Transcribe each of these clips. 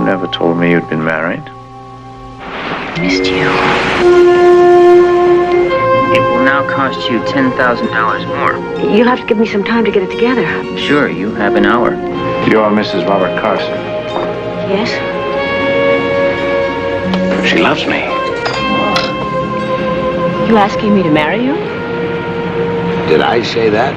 You never told me you'd been married. Missed you. It will now cost you $10,000 more. You'll have to give me some time to get it together. Sure, you have an hour. You're Mrs. Robert Carson. Yes? She loves me. You asking me to marry you? Did I say that?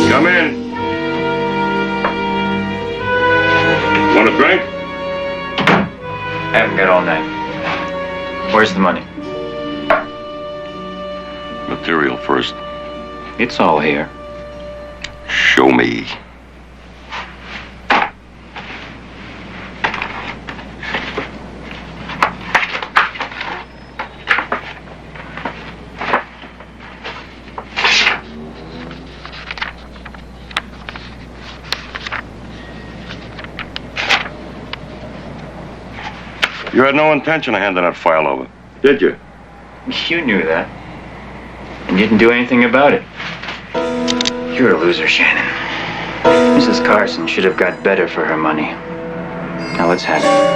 Come in. Want a drink? Haven't got all night. Where's the money? Material first. It's all here. Show me. You had no intention of handing that file over, did you? You knew that. And you didn't do anything about it. You're a loser, Shannon. Mrs. Carson should have got better for her money. Now let's have it.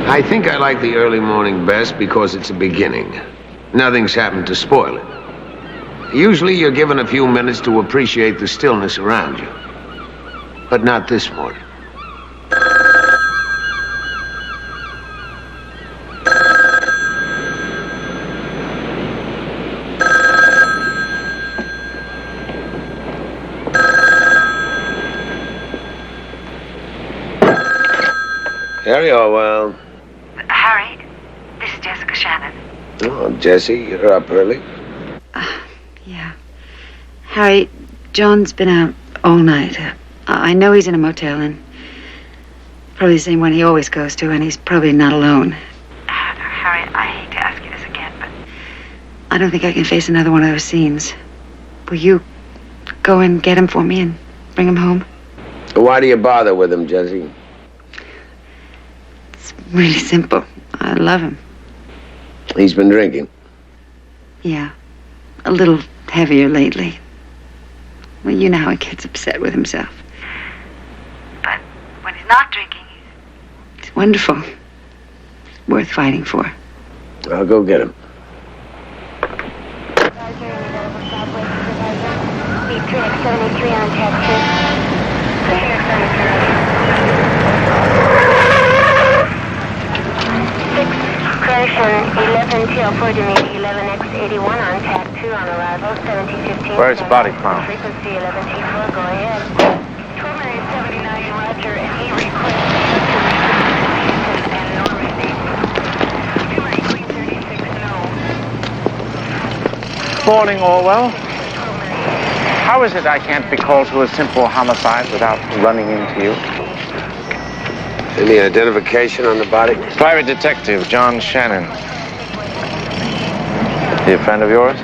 I think I like the early morning best because it's a beginning. Nothing's happened to spoil it. Usually you're given a few minutes to appreciate the stillness around you. But not this morning. Harry Orwell. Harry, this is Jessica Shannon. Oh, Jesse, you're up early. Yeah. Harry, John's been out all night. I know he's in a motel, and probably the same one he always goes to, and he's probably not alone. Harry, I hate to ask you this again, but I don't think I can face another one of those scenes. Will you go and get him for me and bring him home? Why do you bother with him, Jesse? It's really simple. I love him. He's been drinking. Yeah. A little heavier lately. Well, you know how he gets upset with himself. But when he's not drinking. It's wonderful. Worth fighting for. I'll go get him. Speed 3X73 on tag 2. Correction, 11 TL4 to meet 11X81 on tag 2 on arrival, 1715. Where's the body found? Frequency 11T4, go ahead. 1279, Roger, and he requests Houston and Normandy. Queen 36, no. Morning, Orwell. How is it I can't be called to a simple homicide without running into you? Any identification on the body? Private Detective John Shannon. He a friend of yours?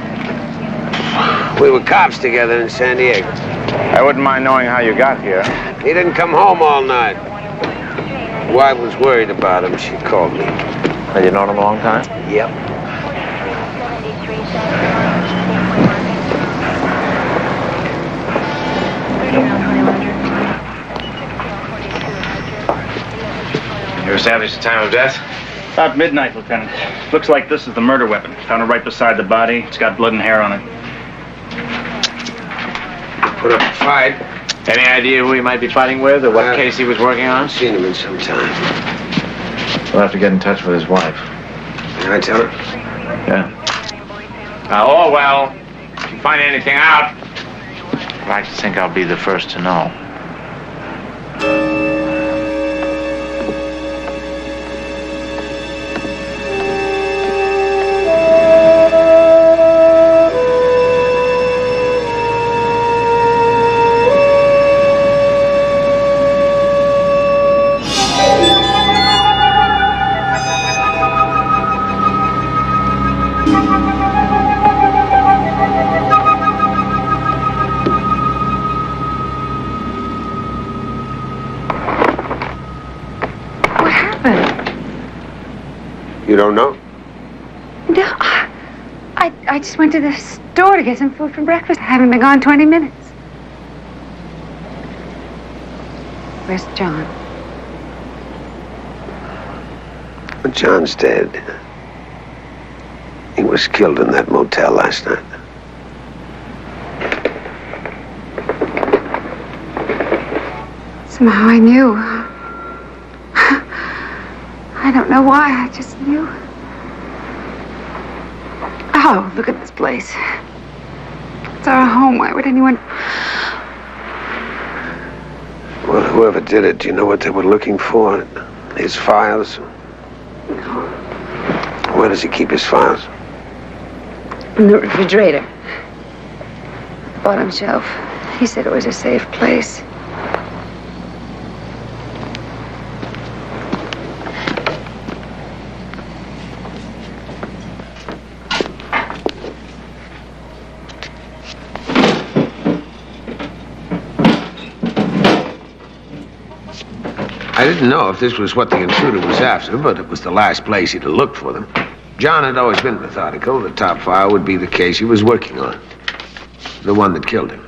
We were cops together in San Diego. I wouldn't mind knowing how you got here. He didn't come home all night. Wife was worried about him. She called me. Had you known him a long time? Yep. You established the time of death? About midnight, Lieutenant. Looks like this is the murder weapon. Found it right beside the body. It's got blood and hair on it. Put up a fight. Any idea who he might be fighting with or what case he was working on? I've seen him in some time. We'll have to get in touch with his wife. Can I tell her? Yeah. Orwell, if you find anything out, I'd like to think I'll be the first to know. You don't know? No, I just went to the store to get some food for breakfast. I haven't been gone 20 minutes. Where's John? Well, John's dead. He was killed in that motel last night. Somehow I knew. I don't know why, I just knew. Oh, look at this place. It's our home. Why would anyone... Well, whoever did it, do you know what they were looking for? His files? No. Where does he keep his files? In the refrigerator. Bottom shelf. He said it was a safe place. I didn't know if this was what the intruder was after, but it was the last place he'd have looked for them. John had always been methodical. The top file would be the case he was working on. The one that killed him.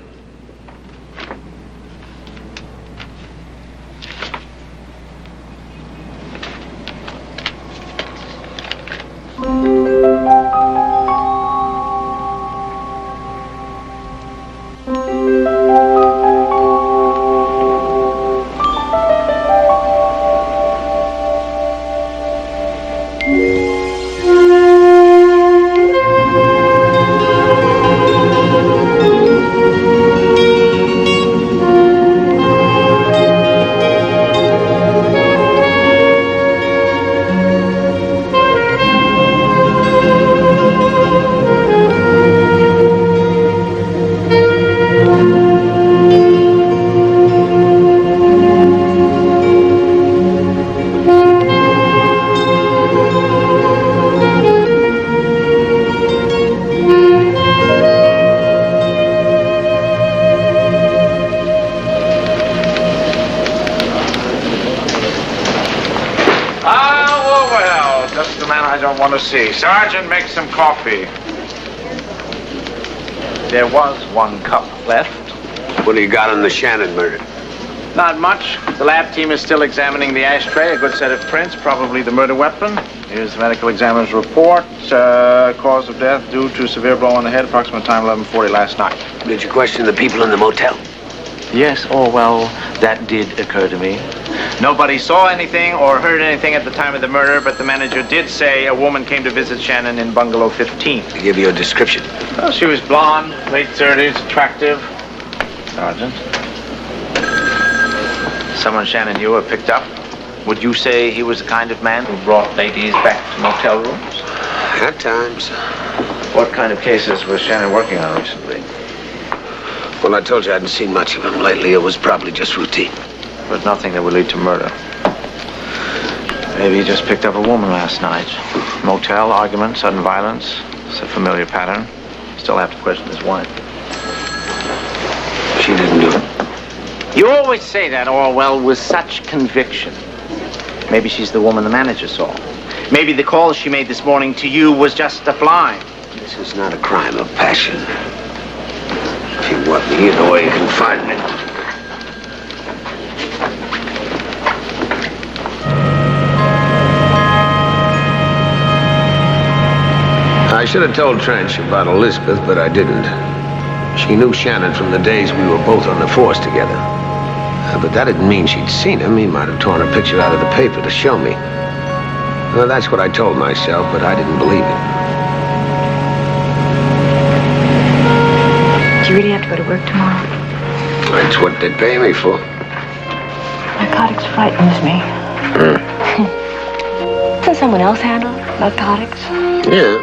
See. Sergeant, make some coffee. There was one cup left. What do you got on the Shannon murder? Not much. The lab team is still examining the ashtray. A good set of prints, probably the murder weapon. Here's the medical examiner's report. Cause of death due to severe blow on the head, approximate time 11:40 last night. Did you question the people in the motel? Yes, Orwell, that did occur to me. Nobody saw anything or heard anything at the time of the murder, but the manager did say a woman came to visit Shannon in bungalow 15. To give you a description. Well, she was blonde, late 30s, attractive. Sergeant. Someone Shannon knew or picked up. Would you say he was the kind of man who brought ladies back to motel rooms? At times. What kind of cases was Shannon working on recently? Well, I told you I hadn't seen much of him lately. It was probably just routine. But nothing that would lead to murder. Maybe he just picked up a woman last night. Motel, argument, sudden violence. It's a familiar pattern. Still have to question his wife. She didn't do it. You always say that, Orwell, with such conviction. Maybe she's the woman the manager saw. Maybe the call she made this morning to you was just a blind. This is not a crime of passion. If you want me, you know where you can find me. I should have told Trench about Elizabeth, but I didn't. She knew Shannon from the days we were both on the force together. But that didn't mean she'd seen him. He might have torn a picture out of the paper to show me. Well, that's what I told myself, but I didn't believe it. Do you really have to go to work tomorrow? That's what they pay me for. Narcotics frightens me. Does someone else handle narcotics? Yeah.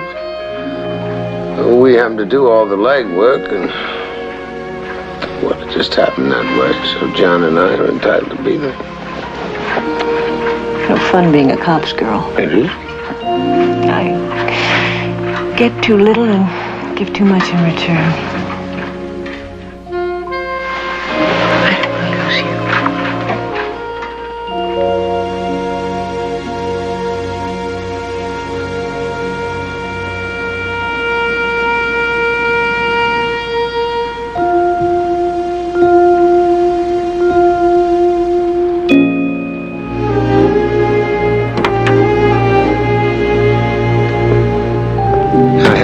We have to do all the legwork, and well, it just happened that way. So John and I are entitled to be there. No fun being a cop's girl. It is? I get too little and give too much in return. I have to go see you.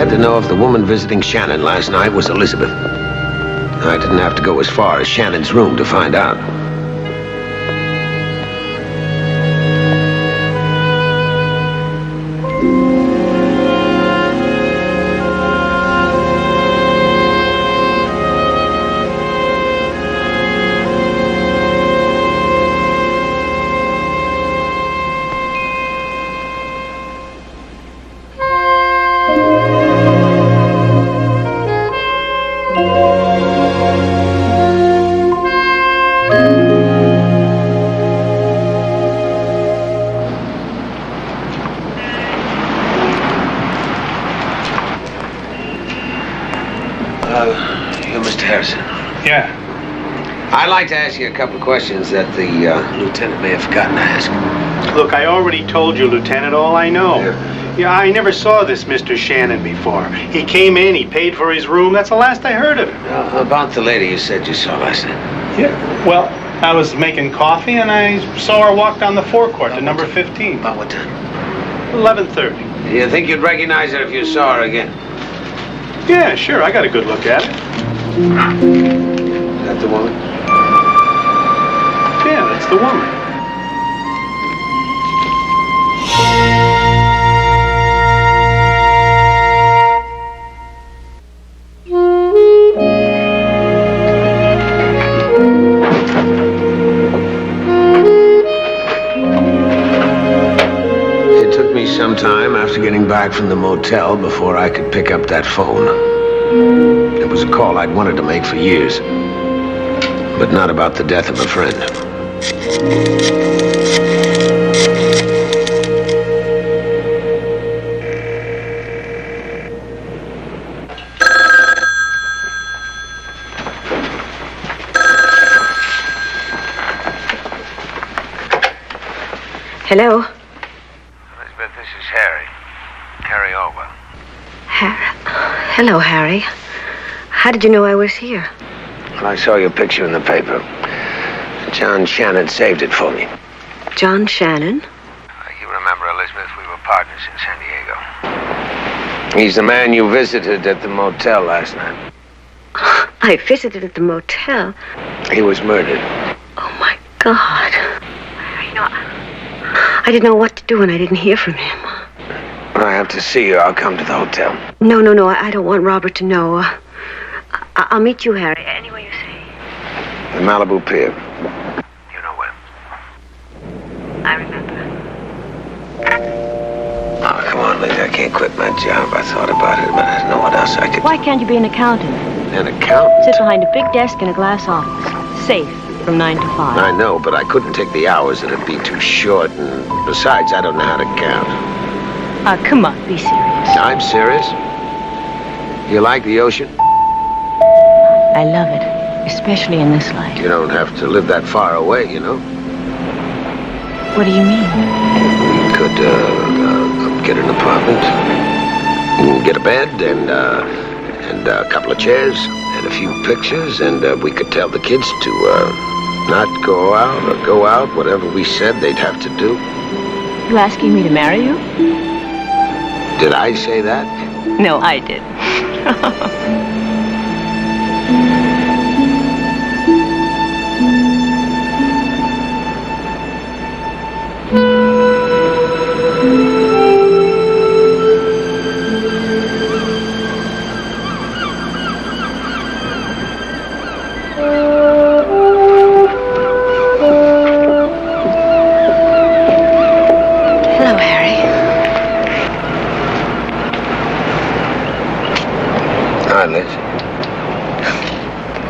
To know if the woman visiting Shannon last night was Elizabeth. I didn't have to go as far as Shannon's room to find out. You, Mr. Harrison. Yeah. I'd like to ask you a couple of questions that the lieutenant may have forgotten to ask. Look, I already told you, Lieutenant, all I know. Yeah, I never saw this Mr. Shannon before. He came in, he paid for his room. That's the last I heard of him. About the lady you said you saw last night. Yeah, well, I was making coffee and I saw her walk down the forecourt to number 15. About what time? 11:30. Do you think you'd recognize her if you saw her again? Yeah, sure, I got a good look at it. Is that the woman? Yeah, that's the woman. It took me some time after getting back from the motel before I could pick up that phone. It was a call I'd wanted to make for years, but not about the death of a friend. Hello? Elizabeth, this is Harry. Harry Orwell. Hello, Harry. How did you know I was here? I saw your picture in the paper. John Shannon saved it for me. John Shannon? You remember, Elizabeth, we were partners in San Diego. He's the man you visited at the motel last night. I visited at the motel. He was murdered. Oh, my God. You know, I didn't know what to do when I didn't hear from him. When I have to see you, I'll come to the hotel. No, I don't want Robert to know. I'll meet you, Harry, anywhere you say. The Malibu Pier. You know where? I remember. Oh, come on, Liz. I can't quit my job. I thought about it, but I didn't know what else I could Why can't you be an accountant? An accountant? Sit behind a big desk in a glass office. Safe from 9 to 5. I know, but I couldn't take the hours. It'd be too short, and besides, I don't know how to count. Come on, be serious. I'm serious. You like the ocean? I love it, especially in this light. You don't have to live that far away, you know. What do you mean? You could get an apartment, get a bed, and a couple of chairs, and a few pictures, and we could tell the kids to not go out or go out, whatever we said they'd have to do. You asking me to marry you? Did I say that? No, I did.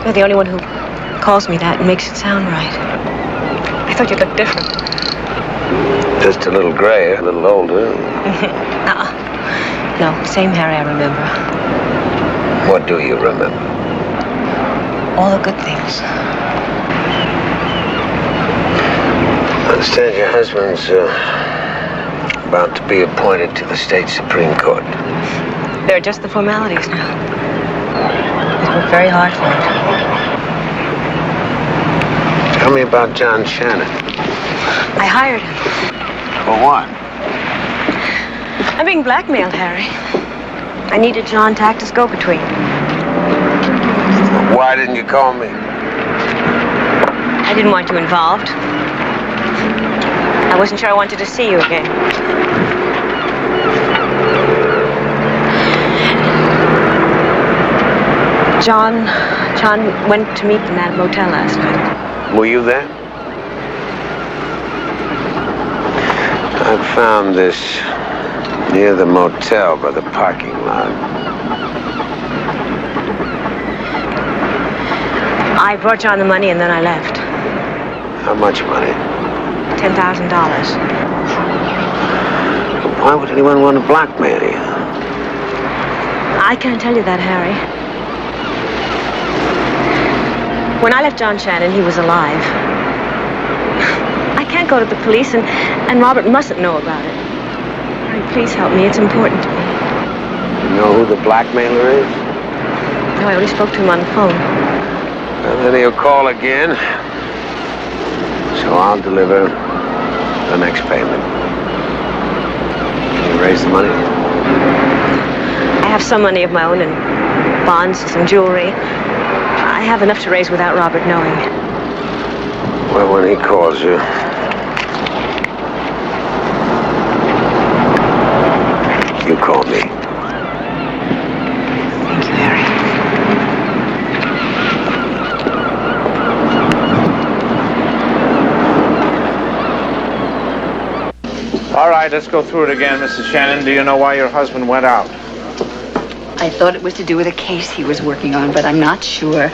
You're the only one who calls me that and makes it sound right. I thought you looked different. Just a little grayer, a little older. No, same Harry I remember. What do you remember? All the good things. I understand your husband's about to be appointed to the state Supreme Court. They're just the formalities now. He's worked very hard for it. Tell me about John Shannon. I hired him. For what? I'm being blackmailed, Harry. I needed John to act as go-between. Why didn't you call me? I didn't want you involved. I wasn't sure I wanted to see you again. John went to meet in that motel last night. Were you there? I found this near the motel by the parking lot. I brought John the money and then I left. How much money? $10,000. Why would anyone want to blackmail you? I can't tell you that, Harry. When I left John Shannon, he was alive. I can't go to the police, and Robert mustn't know about it. Harry, please help me. It's important to me. You know who the blackmailer is? No, I only spoke to him on the phone. Well, then he'll call again. So I'll deliver the next payment. Can you raise the money? I have some money of my own and bonds and some jewelry. I have enough to raise without Robert knowing. Well, when he calls you, you call me. Thank you, Harry. All right, let's go through it again, Mrs. Shannon. Do you know why your husband went out? I thought it was to do with a case he was working on, but I'm not sure.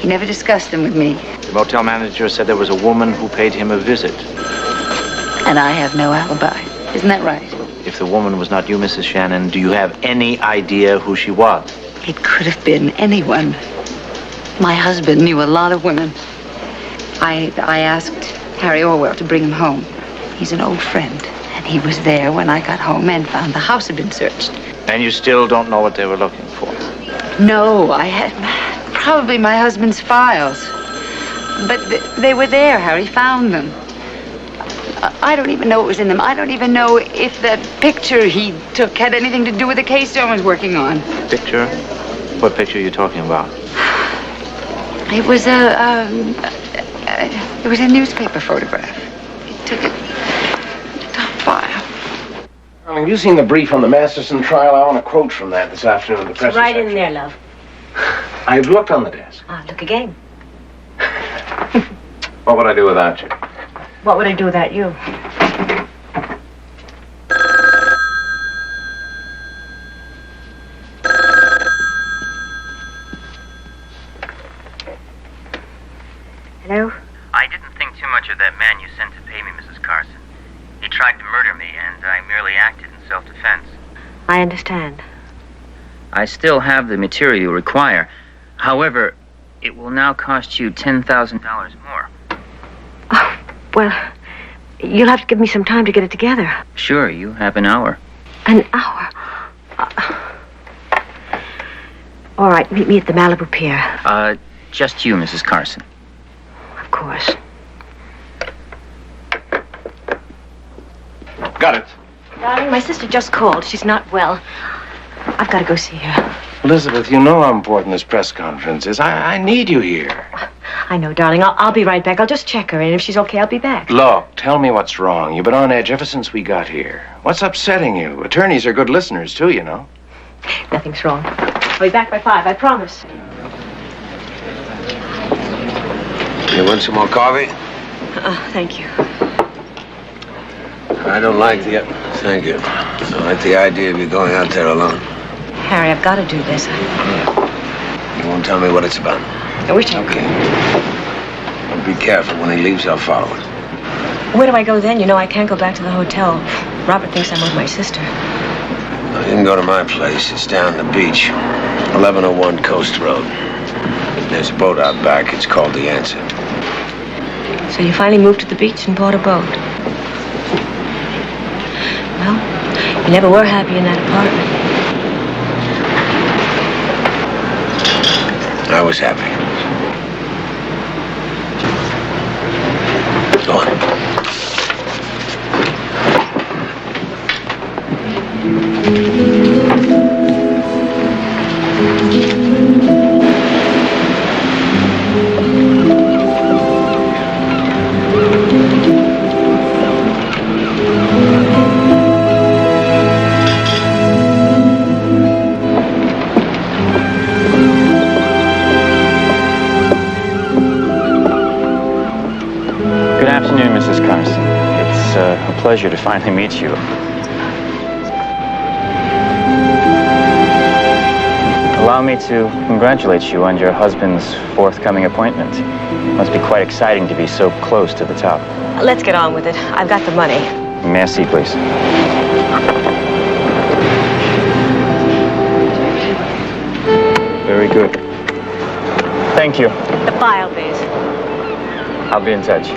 He never discussed them with me. The motel manager said there was a woman who paid him a visit. And I have no alibi. Isn't that right? If the woman was not you, Mrs. Shannon, do you have any idea who she was? It could have been anyone. My husband knew a lot of women. I asked Harry Orwell to bring him home. He's an old friend, and he was there when I got home and found the house had been searched. And you still don't know what they were looking for? No, I had probably my husband's files. But they were there. Harry found them. I don't even know what was in them. I don't even know if the picture he took had anything to do with the case John was working on. Picture? What picture are you talking about? It was a newspaper photograph. He took it top file. Darling, have you seen the brief on the Masterson trial? I want a quote from that this afternoon in the press. Right in there, love. I've looked on the desk. Look again. What would I do without you? What would I do without you? Hello? I didn't think too much of that man you sent to pay me, Mrs. Carson. He tried to murder me, and I merely acted in self-defense. I understand. I still have the material you require. However, it will now cost you $10,000 more. Oh, well, you'll have to give me some time to get it together. Sure, you have an hour. An hour? All right, meet me at the Malibu Pier. Just you, Mrs. Carson. Of course. Got it. Darling, my sister just called. She's not well. I've got to go see her. Elizabeth, you know how important this press conference is. I need you here. I know, darling. I'll be right back. I'll just check her, and if she's okay, I'll be back. Look, tell me what's wrong. You've been on edge ever since we got here. What's upsetting you? Attorneys are good listeners, too, you know. Nothing's wrong. I'll be back by 5, I promise. You want some more coffee? Thank you. I don't like the... Thank you. I don't like the idea of you going out there alone. Harry, I've got to do this. You won't tell me what it's about. I wish I could. But be careful. When he leaves, I'll follow him. Where do I go then? You know, I can't go back to the hotel. Robert thinks I'm with my sister. No, you can go to my place. It's down the beach. 1101 Coast Road. There's a boat out back. It's called the Janssen. So you finally moved to the beach and bought a boat. Well, you never were happy in that apartment. I was happy. Go on. Good afternoon, Mrs. Carson. It's a pleasure to finally meet you. Allow me to congratulate you on your husband's forthcoming appointment. Must be quite exciting to be so close to the top. Let's get on with it. I've got the money. May I see, please? Very good. Thank you. The file, please. I'll be in touch.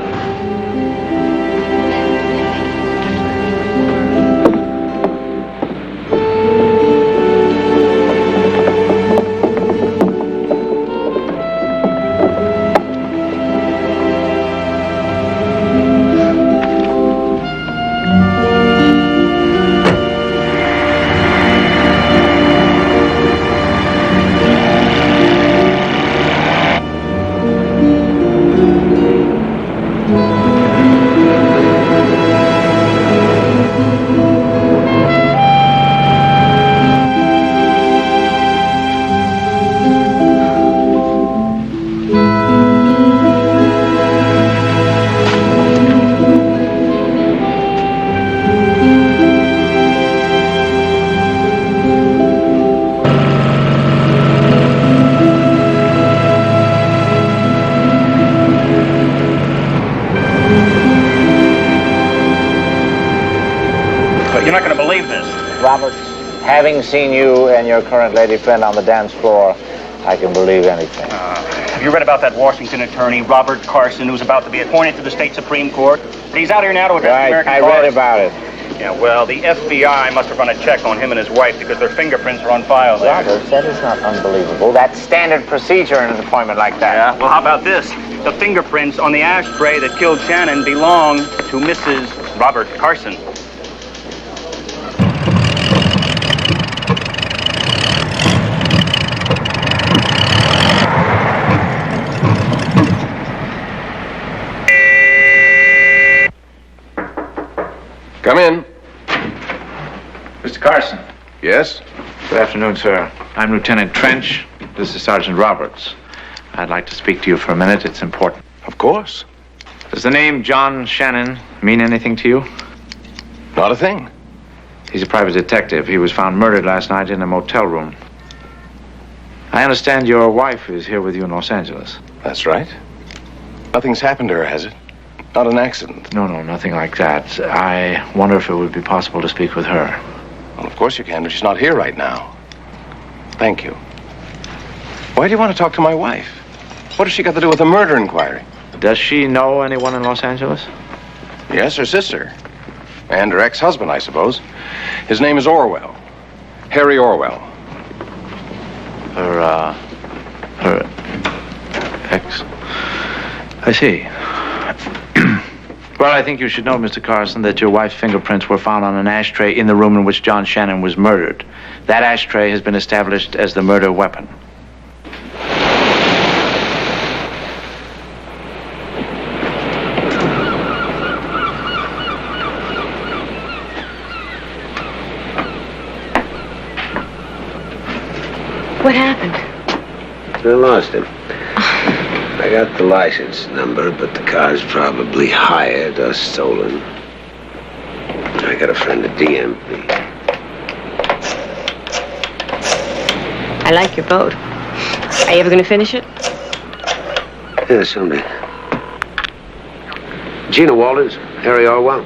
You're not going to believe this. Robert, having seen you and your current lady friend on the dance floor, I can believe anything. Have you read about that Washington attorney, Robert Carson, who's about to be appointed to the state Supreme Court? He's out here now to address the Right, American I cause. read about it. Yeah, well, the FBI must have run a check on him and his wife because their fingerprints are on file there. Robert, that is not unbelievable. That's standard procedure in an appointment like that. Yeah, well, how about this? The fingerprints on the ashtray that killed Shannon belong to Mrs. Robert Carson. Come in. Mr. Carson. Yes? Good afternoon, sir. I'm Lieutenant Trench. This is Sergeant Roberts. I'd like to speak to you for a minute. It's important. Of course. Does the name John Shannon mean anything to you? Not a thing. He's a private detective. He was found murdered last night in a motel room. I understand your wife is here with you in Los Angeles. That's right. Nothing's happened to her, has it? Not an accident? No, nothing like that. I wonder if it would be possible to speak with her. Well, of course you can, but she's not here right now. Thank you. Why do you want to talk to my wife? What has she got to do with a murder inquiry? Does she know anyone in Los Angeles? Yes, her sister. And her ex-husband, I suppose. His name is Orwell. Harry Orwell. Her ex... I see. Well, I think you should know, Mr. Carson, that your wife's fingerprints were found on an ashtray in the room in which John Shannon was murdered. That ashtray has been established as the murder weapon. What happened? I lost him. I got the license number, but the car's probably hired or stolen. I got a friend at DMV. I like your boat. Are you ever going to finish it? Yeah, someday. Gina Walters, Harry Orwell.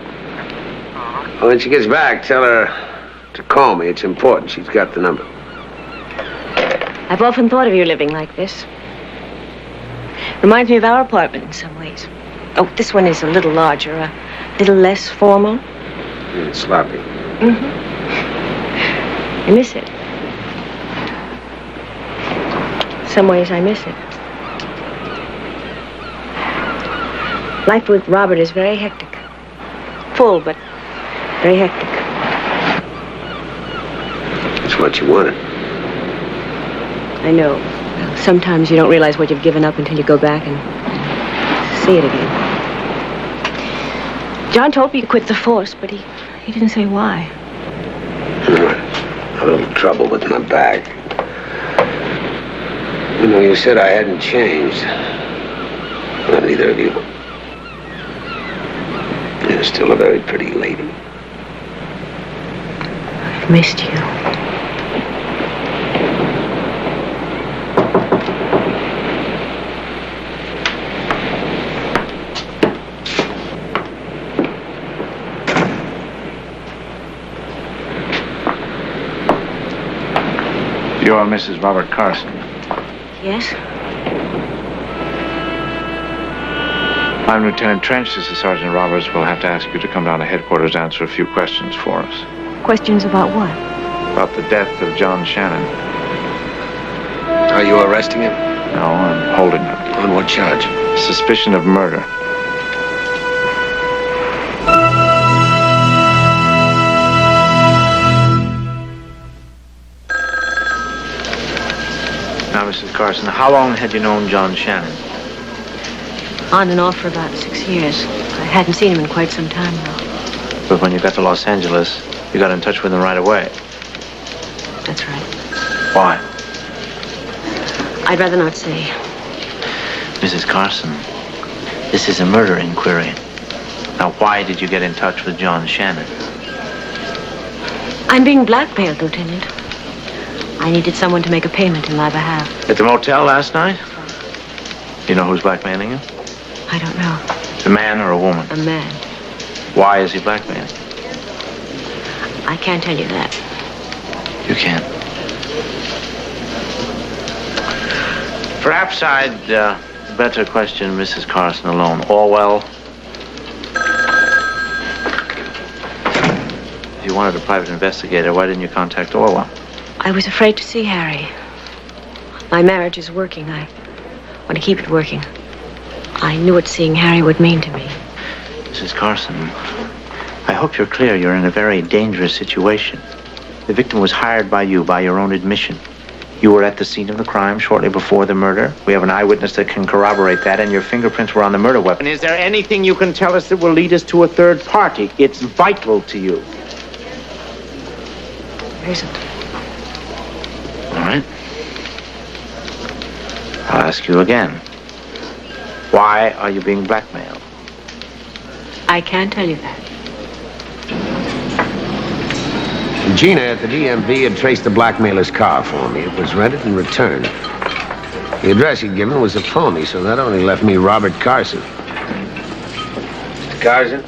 Well, when she gets back, tell her to call me. It's important. She's got the number. I've often thought of you living like this. Reminds me of our apartment in some ways. Oh, this one is a little larger, a little less formal. It's sloppy. Mm-hmm. I miss it. Some ways I miss it. Life with Robert is very hectic. Full, but very hectic. It's what you wanted. I know. Sometimes you don't realize what you've given up until you go back and see it again. John told me to quit the force, but he didn't say why. A little trouble with my back. You know, you said I hadn't changed. Well, neither of you. You're still a very pretty lady. I've missed you. You're Mrs. Robert Carson. Yes? I'm Lieutenant Trench. This is Sergeant Roberts. We'll have to ask you to come down to headquarters to answer a few questions for us. Questions about what? About the death of John Shannon. Are you arresting him? No, I'm holding him. On what charge? Suspicion of murder. Now, Mrs. Carson, how long had you known John Shannon? On and off for about 6 years. I hadn't seen him in quite some time now. But when you got to Los Angeles, you got in touch with him right away. That's right. Why? I'd rather not say. Mrs. Carson, this is a murder inquiry. Now, why did you get in touch with John Shannon? I'm being blackmailed, Lieutenant. I needed someone to make a payment in my behalf. At the motel last night? You know who's blackmailing you? I don't know. A man or a woman? A man. Why is he blackmailing? I can't tell you that. You can't. Perhaps I'd better question Mrs. Carson alone. Orwell? If you wanted a private investigator, why didn't you contact Orwell? I was afraid to see Harry. My marriage is working. I want to keep it working. I knew what seeing Harry would mean to me. Mrs. Carson, I hope you're clear. You're in a very dangerous situation. The victim was hired by you, by your own admission. You were at the scene of the crime shortly before the murder. We have an eyewitness that can corroborate that, and your fingerprints were on the murder weapon. Is there anything you can tell us that will lead us to a third party? It's vital to you. There isn't. All right. I'll ask you again. Why are you being blackmailed? I can't tell you that. Gina at the DMV had traced the blackmailer's car for me. It was rented and returned. The address he'd given was a phony, so that only left me Robert Carson. Mr. Carson?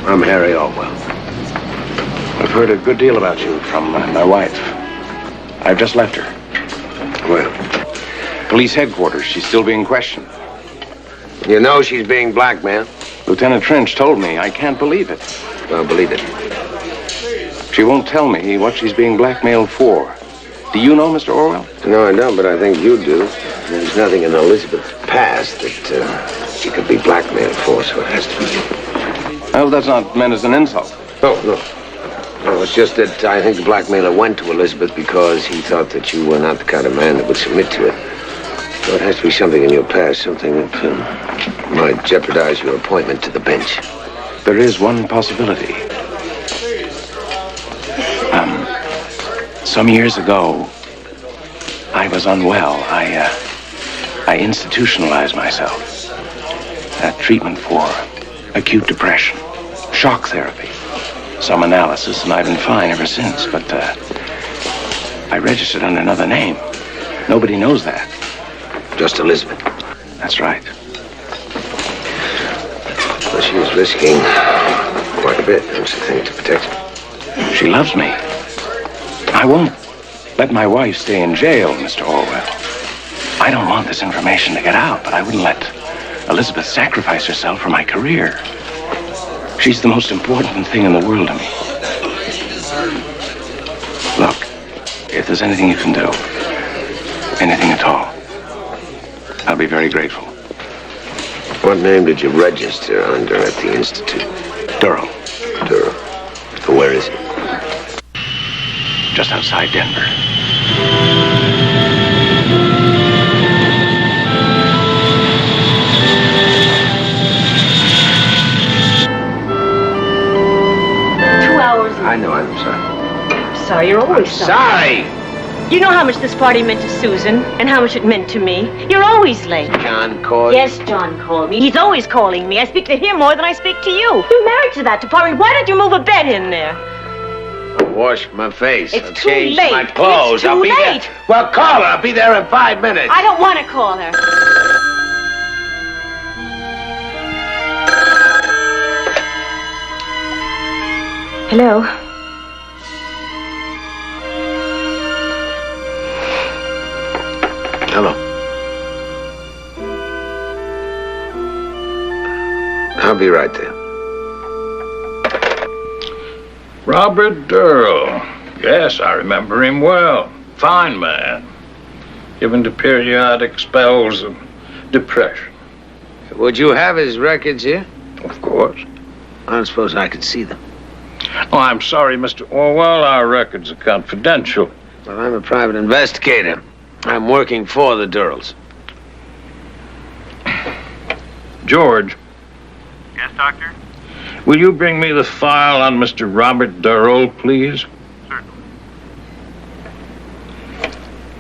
I'm Harry Orwell. I've heard a good deal about you from my wife. I've just left her. Well, Police headquarters. She's still being questioned. you know she's being blackmailed? Lieutenant Trench told me. I can't believe it. Well, believe it. She won't tell me what she's being blackmailed for. Do you know, Mr. Orwell? No, I don't, but I think you do. There's nothing in Elizabeth's past that she could be blackmailed for, so it has to be you. Well, that's not meant as an insult. Oh, no. No, it's just that I think the blackmailer went to Elizabeth because he thought that you were not the kind of man that would submit to it. So it has to be something in your past, something that might jeopardize your appointment to the bench. There is one possibility. Some years ago, I was unwell. I institutionalized myself. Treatment for acute depression, shock therapy, some analysis, and I've been fine ever since. But I registered under another name. Nobody knows that. Just Elizabeth. That's right. Well, she was risking quite a bit, don't you think, to protect her? She loves me. I won't let my wife stay in jail, Mr. Orwell. I don't want this information to get out, but I wouldn't let Elizabeth sacrifice herself for my career. She's the most important thing in the world to me. Look, if there's anything you can do, anything at all, I'll be very grateful. What name did you register under at the Institute? Durrell. Durrell. So where is it? Just outside Denver. I know, I'm sorry. Sorry, you're always sorry. You know how much this party meant to Susan and how much it meant to me. You're always late. John called? Yes, John called me. He's always calling me. I speak to him more than I speak to you. You're married to that department. Why don't you move a bed in there? I'll wash my face. It's I'll too change late. my clothes. It's too I'll be late. there. Well, call her. I'll be there in 5 minutes. I don't want to call her. Hello? Hello. I'll be right there. Robert Durrell. Yes, I remember him well. Fine man. Given to periodic spells of depression. Would you have his records here? Of course. I don't suppose I could see them. Oh, I'm sorry, Mr. Orwell. Our records are confidential. Well, I'm a private investigator. I'm working for the Durrells. George. Yes, Doctor? Will you bring me the file on Mr. Robert Durrell, please? Certainly.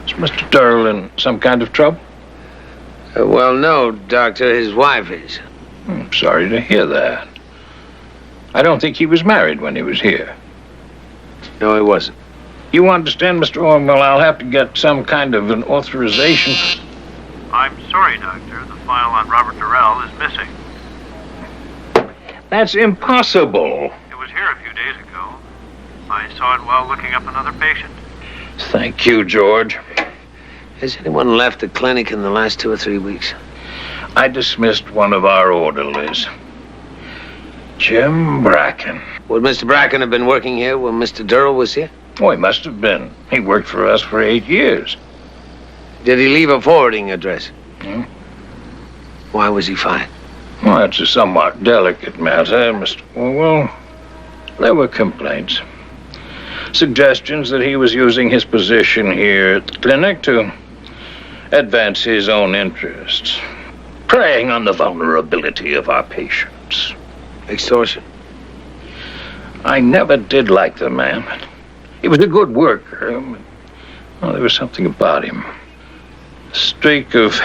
Is Mr. Durrell in some kind of trouble? Well, no, Doctor. His wife is. I'm sorry to hear that. I don't think he was married when he was here. No, he wasn't. You understand, Mr. Orwell, I'll have to get some kind of an authorization. I'm sorry, Doctor. The file on Robert Durrell is missing. That's impossible. It was here a few days ago. I saw it while looking up another patient. Thank you, George. Has anyone left the clinic in the last 2 or 3 weeks? I dismissed one of our orderlies. Jim Bracken. Would Mr. Bracken have been working here when Mr. Durrell was here? Oh, he must have been. He worked for us for 8 years. Did he leave a forwarding address? Hmm? Why was he fired? Well, that's a somewhat delicate matter, Mr. Orwell. There were complaints. Suggestions that he was using his position here at the clinic to advance his own interests, preying on the vulnerability of our patients. Extortion? I never did like the man. He was a good worker. Well, there was something about him. A streak of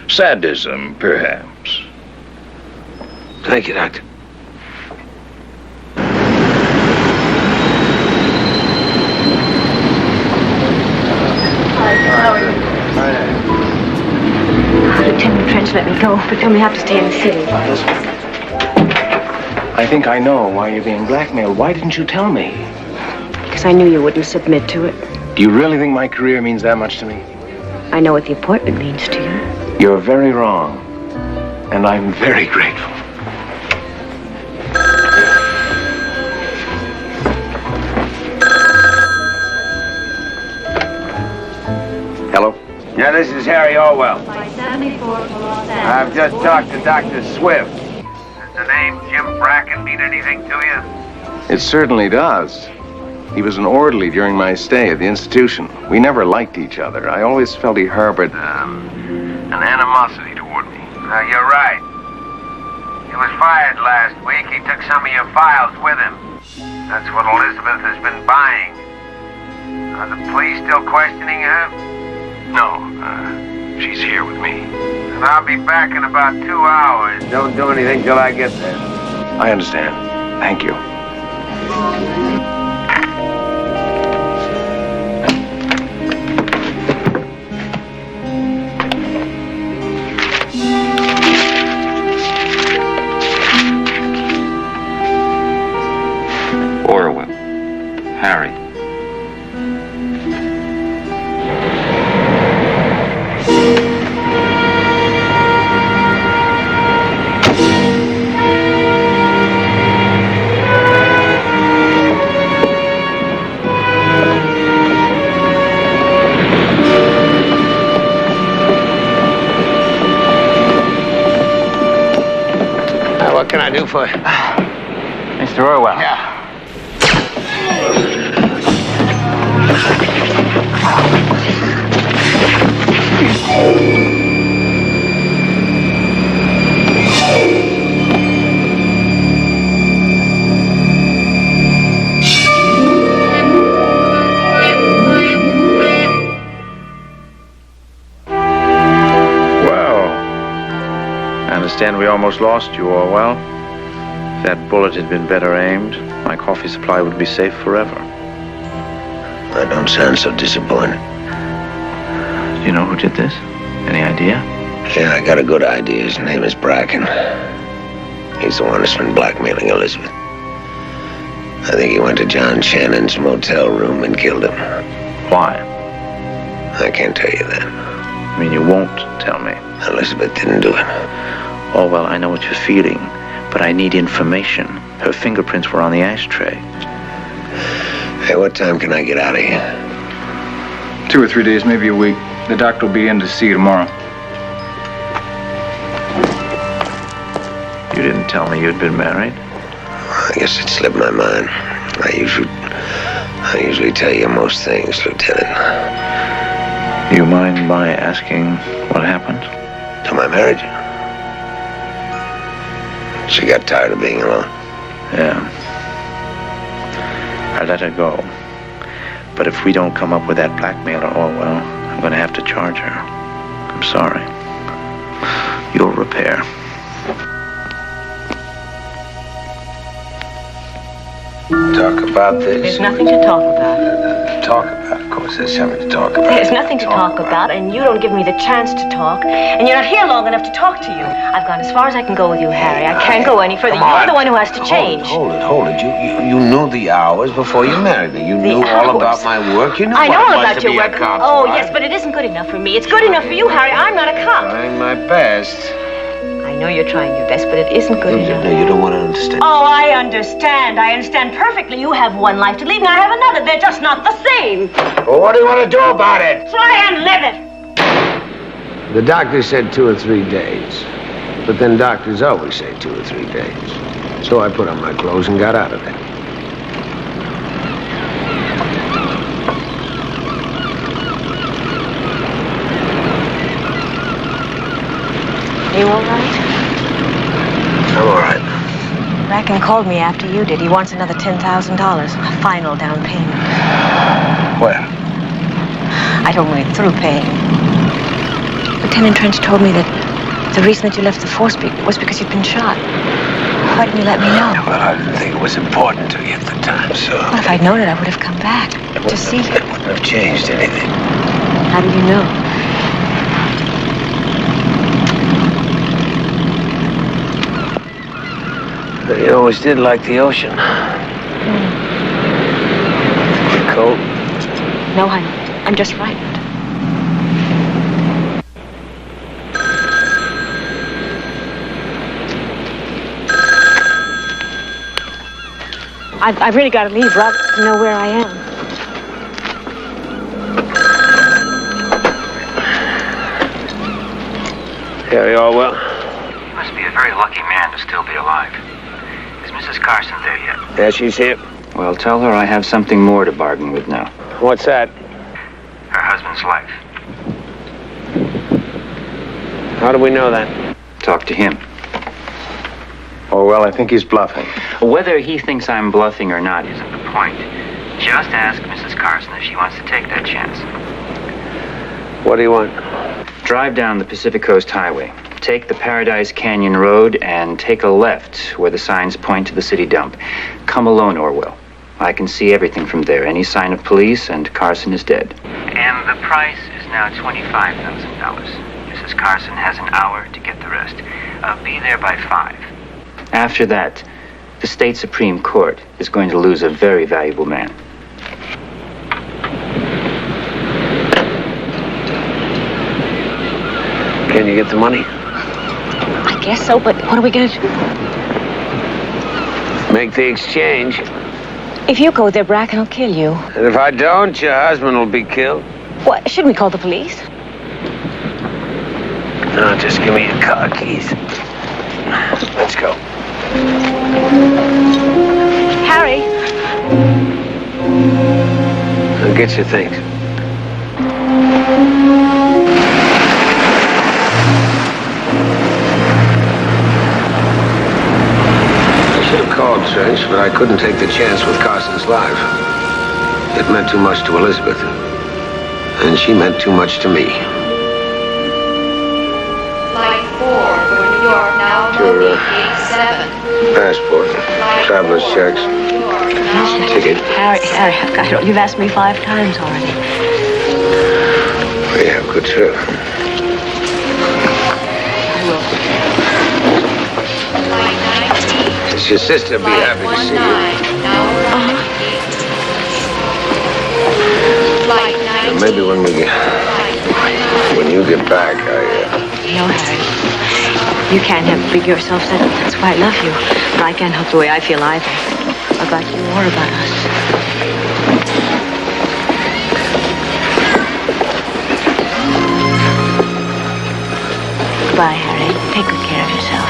sadism, perhaps. Thank you, Doctor. Lieutenant Trench let me go, but told me I have to stay in the city. I think I know why you're being blackmailed. Why didn't you tell me? Because I knew you wouldn't submit to it. Do you really think my career means that much to me? I know what the appointment means to you. You're very wrong. And I'm very grateful. Hello? Yeah, this is Harry Orwell. I've just talked to Dr. Swift. Does the name Jim Bracken mean anything to you? It certainly does. He was an orderly during my stay at the institution. We never liked each other. I always felt he harbored An animosity toward me. You're right. He was fired last week. He took some of your files with him. That's what Elizabeth has been buying. Are the police still questioning her? No, she's here with me. And I'll be back in about 2 hours. Don't do anything till I get there. I understand. Thank you. Orwell. Harry. What can I do for you? Mr. Orwell. Yeah. I understand we almost lost you, Orwell. If that bullet had been better aimed, my coffee supply would be safe forever. I don't sound so disappointed. Do you know who did this? Any idea? Yeah, I got a good idea. His name is Bracken. He's the one that's been blackmailing Elizabeth. I think he went to John Shannon's motel room and killed him. Why? I can't tell you that. I mean, you won't tell me. Elizabeth didn't do it. Oh, well, I know what you're feeling, but I need information. Her fingerprints were on the ashtray. Hey, what time can I get out of here? 2 or 3 days, maybe a week. The doctor will be in to see you tomorrow. You didn't tell me you'd been married? I guess it slipped my mind. I usually tell you most things, Lieutenant. Do you mind my asking what happened? To my marriage? She got tired of being alone. Yeah. I let her go. But if we don't come up with that blackmailer, Orwell, I'm going to have to charge her. I'm sorry. You'll repair. Talk about this. There's nothing to talk about. Talk about, of course, there's something to talk about. There's nothing to talk about, and you don't give me the chance to talk, and you're not here long enough to talk to you. I've gone as far as I can go with you, Harry. I can't go any further. You're the one who has to change. Hold it. You knew the hours before you married me. You knew all about my work. You knew I know what all it was about to your be work. a cop's Oh, wife. yes, but it isn't good enough for me. It's good enough for you, Harry. I'm not a cop. Trying my best. I know you're trying your best, but it isn't good enough. No, you don't want to understand. Oh, I understand. I understand perfectly. You have one life to lead, and I have another. They're just not the same. Well, what do you want to do about it? Try and live it. The doctor said 2 or 3 days. But then doctors always say 2 or 3 days. So I put on my clothes and got out of there. You all right? I'm all right. Bracken called me after you did. He wants another $10,000, a final down payment. Where? I told him we're through paying. Lieutenant Trench told me that the reason that you left the force was because you'd been shot. Why didn't you let me know? Well, I didn't think it was important to you at the time, so... Well, if I'd known it, I would have come back to see you. It wouldn't have changed anything. How did you know? You always did like the ocean. Cold? No, honey. I'm just frightened. I've really got to leave. Rob doesn't know where I am. Harry Orwell? You must be a very lucky man to still be alive. Is Mrs. Carson there yet? Yeah, she's here. Well, tell her I have something more to bargain with now. What's that? Her husband's life. How do we know that? Talk to him. Oh, well, I think he's bluffing. Whether he thinks I'm bluffing or not Isn't the point. Just ask Mrs. Carson if she wants to take that chance. What do you want? Drive down the Pacific Coast Highway. Take the Paradise Canyon Road and take a left where the signs point to the city dump. Come alone, Orwell. I can see everything from there. Any sign of police, and Carson is dead. And the price is now $25,000. Mrs. Carson has an hour to get the rest. Be there by 5. After that, the state Supreme Court is going to lose a very valuable man. Can you get the money? I guess so, but what are we going to do? Make the exchange. If you go there, Bracken will kill you. And if I don't, your husband will be killed. What? Shouldn't we call the police? No, just give me your car keys. Let's go. Harry! Now get your things. I should have called Trench, but I couldn't take the chance with Carson's life. It meant too much to Elizabeth. And she meant too much to me. Flight 4 for New York, now Your, Gate 7. passport, traveler's checks, ticket. Harry, I've got it. You've asked me 5 times already. Yeah, good trip. I will. Flight 19. Does your sister be happy to see you? Flight 19. Maybe when you get back, No, Harry. You can't bring yourself settled. That's why I love you. But I can't help the way I feel either. About you or about us. Goodbye, Harry. Take good care of yourself.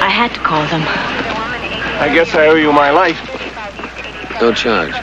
I had to call them. I guess I owe you my life. No charge.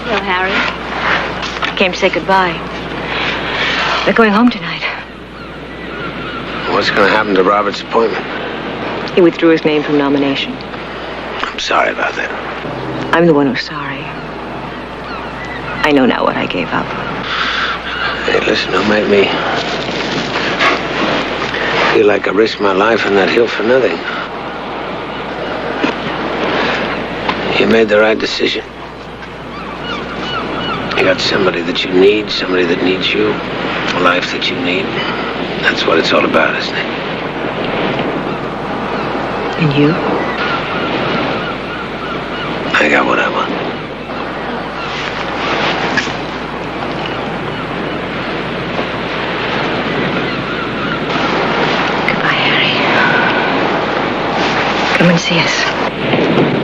Hello, Harry. I came to say goodbye. We're going home tonight. What's going to happen to Robert's appointment? He withdrew his name from nomination. I'm sorry about that. I'm the one who's sorry. I know now what I gave up. Hey, listen, don't make me feel like I risked my life on that hill for nothing. You made the right decision. You got somebody that you need, somebody that needs you, a life that you need. That's what it's all about, isn't it? And you? I got what I want. Goodbye, Harry. Come and see us.